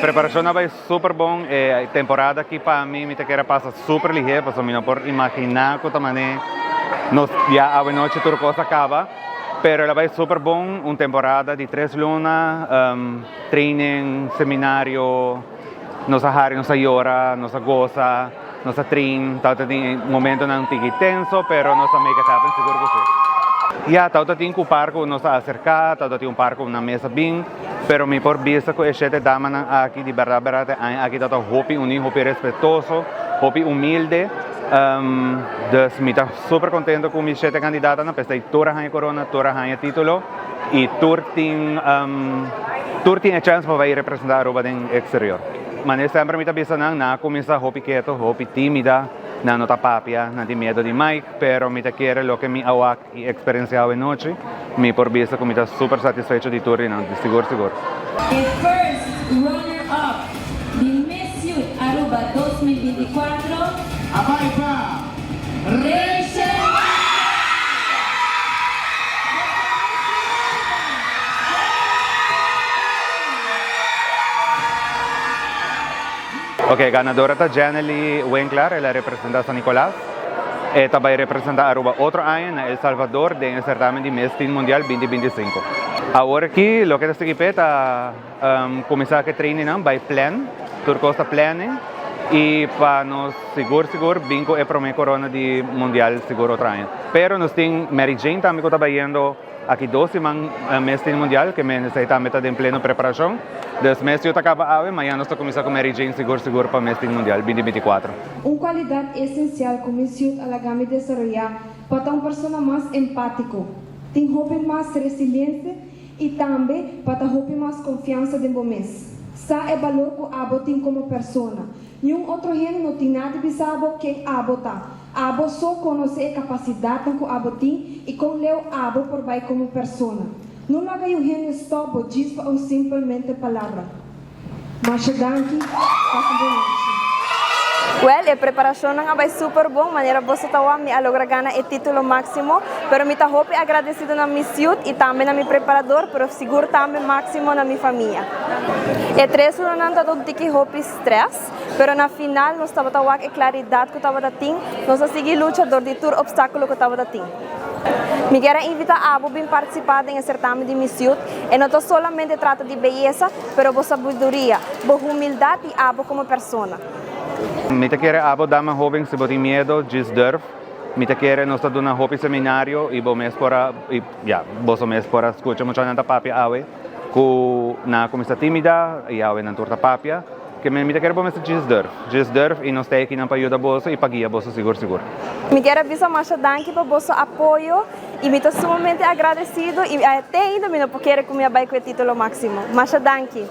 Preparação vai super bom. Temporada aqui para mim, me quer passa super ligeiro, porque eu não posso imaginar que também já a noite tudo coisa acaba. Pero ela vai super bom, uma temporada de 3 lunas, training, seminário, nossa área, nossa hora, nossa goza, nossa trein, tauta tem momento não tige tenso, pero nossa make it happen seguro que sim. Ja, tauta tem que o parco nos acercar, tauta tem parco na mesa bem, pero me por vista que este dama aqui de verdade aqui tauta hopi hopi respeitoso, hopi humilde. Dus me está super contento com minha candidata na pesta toda a corona, toda a título e turtin a chance para ir representar Aruba no exterior. Mas sempre me está pensando na começar hopi quieto, hopi tímida, na nota papia, na de medo de Mike, pero me está querer lo que me awak e experienciado noite, me por vista que me está super satisfeito de turtin, de seguro. The first runner-up de Miss Youth Aruba 2024. Vai para Rachel! Ok, ganadora está Janely Winkler, ela representa San Nicolás. Ela vai representar Aruba outro ano na El Salvador no certamen de Miss Teen Mundial 2025. Agora aqui, o que esta equipe está começar a treinar, vai plan, turco está planning. E para nós seguro bingo é para o corona de mundial seguro outro ano. Pero nós tem Mary Jane também que está trabalhando aqui 2 semanas mês de mundial que me necessita meta de pleno preparação. Dos meses eu acaba a amanhã nós começar com Mary Jane seguro para mês de mundial 2024. Qualidade essencial que Miss Youth alagami desarrollar para uma pessoa mais empático, tem hobby mais resiliente e também para hobby mais confiança de mês. Sa é valor que abo tem como pessoa. Nenhum outro gênero não tem nada de saber quem abo tá. Abo só conhece a capacidade que abo tem e com leu abo por vai como pessoa. Não haga o gênero stop ou diz ou simplesmente palavra. Mas danke, passa boa noite. Well, a preparação não vai super bom, maneira você tá a lograr ganhar o título máximo, pero me tá hope agradecido na Miss Youth e também na meu preparador, pero seguro também máximo na minha família. E 3 não tá todo tiki hope stress, pero na final nós tava tá a claridade que tava dating, nós a seguir lutador de tur obstáculo que tava dating. Me quero invitar a Abo a participar em certame de Miss Youth e não solamente trata de beleza, pero boa sabedoria, boa humildade e Abo como pessoa. Me te quer abo dama jovem se botem medo, diz durf. Me te quer nós tá dando hopi seminário e bo mes para boso mes para escuta muito na papia awe ku na comissa tímida e awe na torta papia que me te quer bo mes diz durf e nós tem aqui na ajuda boso e pagia boso seguro. Me quero avisar mais danke para bosso apoio e me estou sumamente agradecido e até ainda me não quero que me abai com o título máximo. Mais danke.